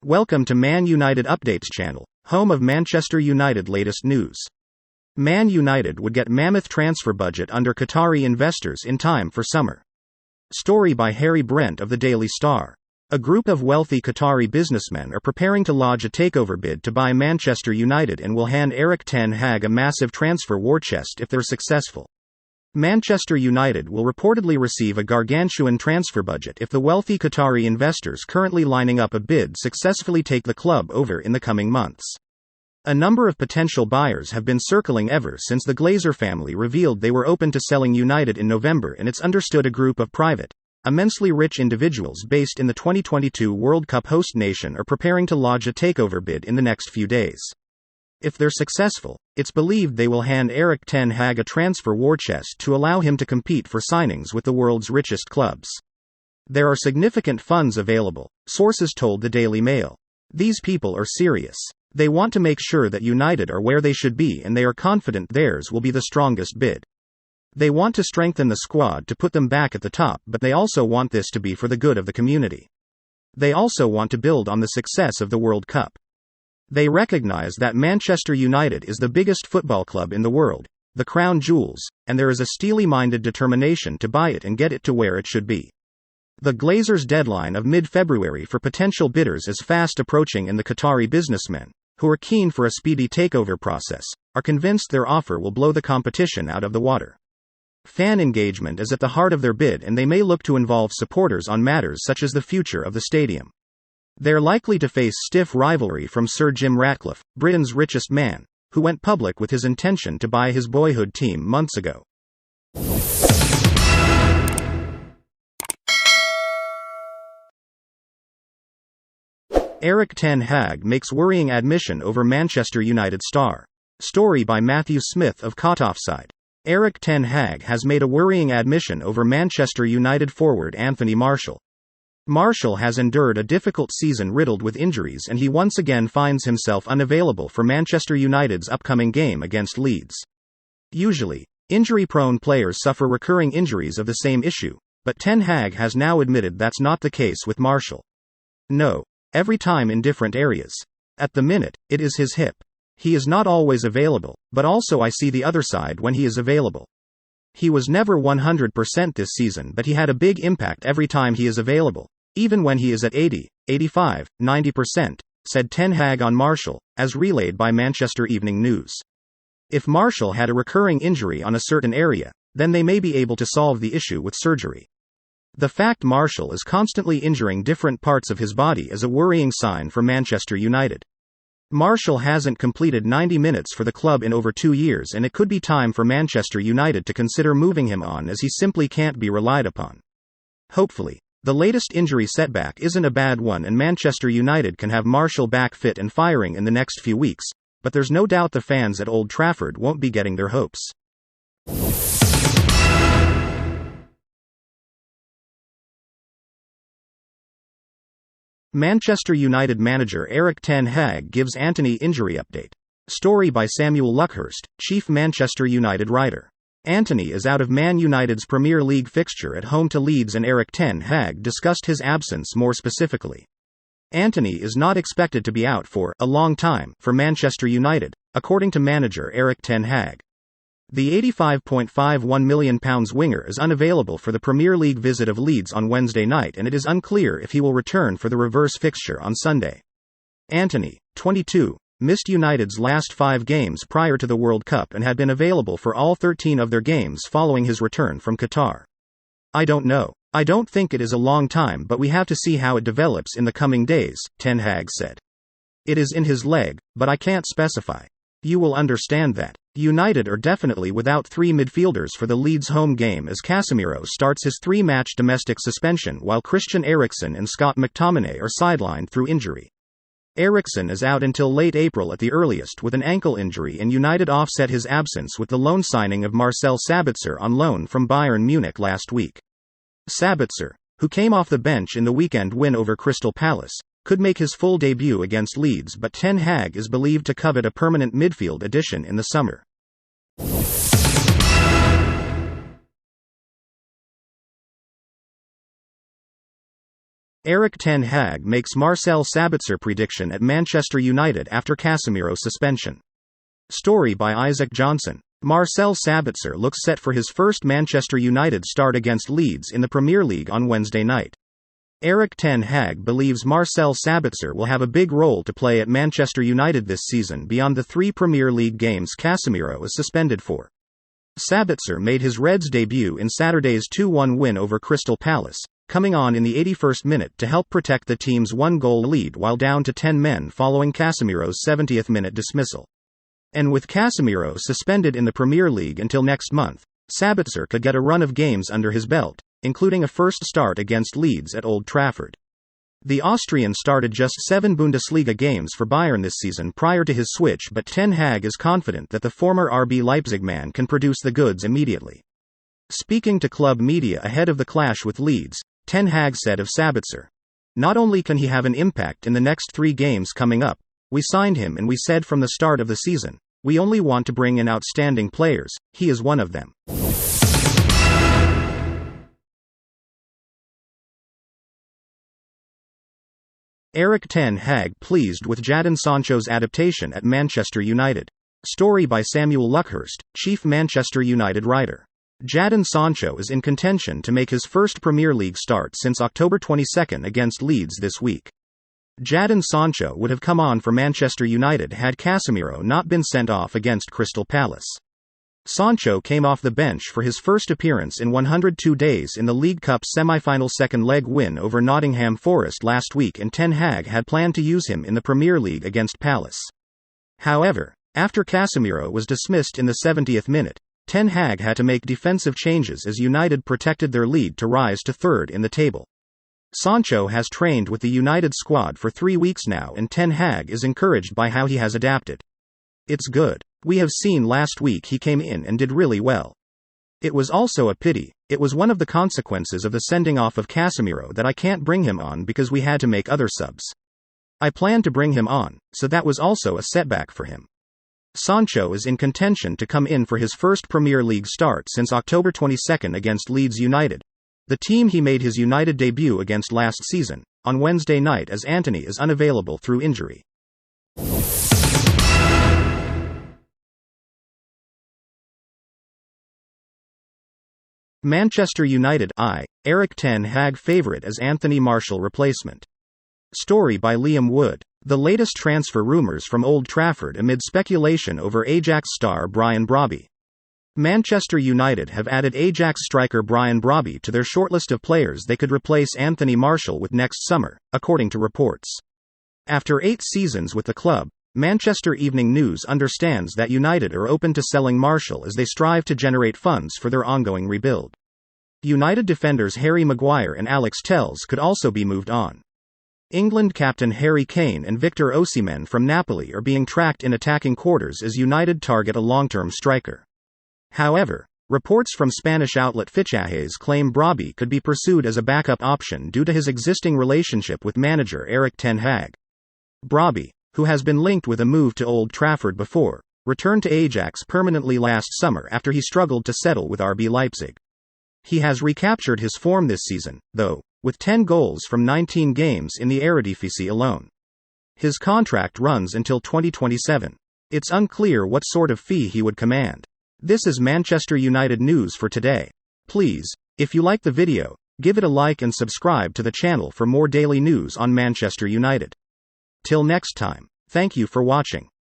Welcome to Man United Updates channel, home of Manchester United latest news. Man United would get mammoth transfer budget under Qatari investors in time for summer. Story by Harry Brent of the Daily Star. A group of wealthy Qatari businessmen are preparing to lodge a takeover bid to buy Manchester United and will hand Erik ten Hag a massive transfer war chest if they're successful. Manchester United will reportedly receive a gargantuan transfer budget if the wealthy Qatari investors currently lining up a bid successfully take the club over in the coming months. A number of potential buyers have been circling ever since the Glazer family revealed they were open to selling United in November, and it's understood a group of private, immensely rich individuals based in the 2022 World Cup host nation are preparing to lodge a takeover bid in the next few days. If they're successful, it's believed they will hand Erik ten Hag a transfer war chest to allow him to compete for signings with the world's richest clubs. There are significant funds available, sources told the Daily Mail. These people are serious. They want to make sure that United are where they should be, and they are confident theirs will be the strongest bid. They want to strengthen the squad to put them back at the top, but they also want this to be for the good of the community. They also want to build on the success of the World Cup. They recognize that Manchester United is the biggest football club in the world, the crown jewels, and there is a steely-minded determination to buy it and get it to where it should be. The Glazers' deadline of mid-February for potential bidders is fast approaching, and the Qatari businessmen, who are keen for a speedy takeover process, are convinced their offer will blow the competition out of the water. Fan engagement is at the heart of their bid, and they may look to involve supporters on matters such as the future of the stadium. They're likely to face stiff rivalry from Sir Jim Ratcliffe, Britain's richest man, who went public with his intention to buy his boyhood team months ago. Erik ten Hag makes worrying admission over Manchester United star. Story by Matthew Smith of Qataris. Erik ten Hag has made a worrying admission over Manchester United forward Anthony Martial. Martial has endured a difficult season riddled with injuries, and he once again finds himself unavailable for Manchester United's upcoming game against Leeds. Usually, injury-prone players suffer recurring injuries of the same issue, but ten Hag has now admitted that's not the case with Martial. No. Every time in different areas. At the minute, it is his hip. He is not always available, but also I see the other side when he is available. He was never 100% this season, but he had a big impact every time he is available. Even when he is at 80, 85, 90%, said ten Hag on Martial, as relayed by Manchester Evening News. If Martial had a recurring injury on a certain area, then they may be able to solve the issue with surgery. The fact Martial is constantly injuring different parts of his body is a worrying sign for Manchester United. Martial hasn't completed 90 minutes for the club in over 2 years, and it could be time for Manchester United to consider moving him on, as he simply can't be relied upon. Hopefully, the latest injury setback isn't a bad one, and Manchester United can have Martial back fit and firing in the next few weeks, but there's no doubt the fans at Old Trafford won't be getting their hopes. Manchester United manager Erik ten Hag gives Antony injury update. Story by Samuel Luckhurst, chief Manchester United writer. Antony is out of Man United's Premier League fixture at home to Leeds, and Erik ten Hag discussed his absence more specifically. Antony is not expected to be out for a long time for Manchester United, according to manager Erik ten Hag. The £85.51 million winger is unavailable for the Premier League visit of Leeds on Wednesday night, and it is unclear if he will return for the reverse fixture on Sunday. Antony, 22, missed United's last 5 games prior to the World Cup and had been available for all 13 of their games following his return from Qatar. I don't know. I don't think it is a long time, but we have to see how it develops in the coming days, ten Hag said. It is in his leg, but I can't specify. You will understand that. United are definitely without 3 midfielders for the Leeds home game, as Casemiro starts his 3-match domestic suspension while Christian Eriksen and Scott McTominay are sidelined through injury. Eriksen is out until late April at the earliest with an ankle injury, and United offset his absence with the loan signing of Marcel Sabitzer on loan from Bayern Munich last week. Sabitzer, who came off the bench in the weekend win over Crystal Palace, could make his full debut against Leeds, but ten Hag is believed to covet a permanent midfield addition in the summer. Erik ten Hag makes Marcel Sabitzer prediction at Manchester United after Casemiro suspension. Story by Isaac Johnson. Marcel Sabitzer looks set for his first Manchester United start against Leeds in the Premier League on Wednesday night. Erik ten Hag believes Marcel Sabitzer will have a big role to play at Manchester United this season beyond the 3 Premier League games Casemiro is suspended for. Sabitzer made his Reds debut in Saturday's 2-1 win over Crystal Palace, coming on in the 81st minute to help protect the team's 1-goal lead while down to 10 men following Casemiro's 70th minute dismissal. And with Casemiro suspended in the Premier League until next month, Sabitzer could get a run of games under his belt, including a first start against Leeds at Old Trafford. The Austrian started just 7 Bundesliga games for Bayern this season prior to his switch, but ten Hag is confident that the former RB Leipzig man can produce the goods immediately. Speaking to club media ahead of the clash with Leeds, ten Hag said of Sabitzer, "Not only can he have an impact in the next 3 games coming up, we signed him and we said from the start of the season, we only want to bring in outstanding players, he is one of them." Erik ten Hag pleased with Jadon Sancho's adaptation at Manchester United. Story by Samuel Luckhurst, chief Manchester United writer. Jadon Sancho is in contention to make his first Premier League start since October 22 against Leeds this week. Jadon Sancho would have come on for Manchester United had Casemiro not been sent off against Crystal Palace. Sancho came off the bench for his first appearance in 102 days in the League Cup semi-final second-leg win over Nottingham Forest last week, and ten Hag had planned to use him in the Premier League against Palace. However, after Casemiro was dismissed in the 70th minute, ten Hag had to make defensive changes as United protected their lead to rise to third in the table. Sancho has trained with the United squad for 3 weeks now, and ten Hag is encouraged by how he has adapted. "It's good. We have seen last week he came in and did really well. It was also a pity, it was one of the consequences of the sending off of Casemiro that I can't bring him on because we had to make other subs. I planned to bring him on, so that was also a setback for him." Sancho is in contention to come in for his first Premier League start since October 22 against Leeds United, the team he made his United debut against last season, on Wednesday night, as Antony is unavailable through injury. Manchester United Erik ten Hag favourite as Anthony Martial replacement. Story by Liam Wood. The latest transfer rumours from Old Trafford amid speculation over Ajax star Brian Brobby. Manchester United have added Ajax striker Brian Brobby to their shortlist of players they could replace Anthony Martial with next summer, according to reports. After 8 seasons with the club, Manchester Evening News understands that United are open to selling Martial as they strive to generate funds for their ongoing rebuild. United defenders Harry Maguire and Alex Telles could also be moved on. England captain Harry Kane and Victor Osimhen from Napoli are being tracked in attacking quarters as United target a long-term striker. However, reports from Spanish outlet Fichajes claim Brobby could be pursued as a backup option due to his existing relationship with manager Erik ten Hag. Brobby, who has been linked with a move to Old Trafford before, returned to Ajax permanently last summer after he struggled to settle with RB Leipzig. He has recaptured his form this season, though, with 10 goals from 19 games in the Eredivisie alone. His contract runs until 2027. It's unclear what sort of fee he would command. This is Manchester United news for today. Please, if you like the video, give it a like and subscribe to the channel for more daily news on Manchester United. Till next time, thank you for watching.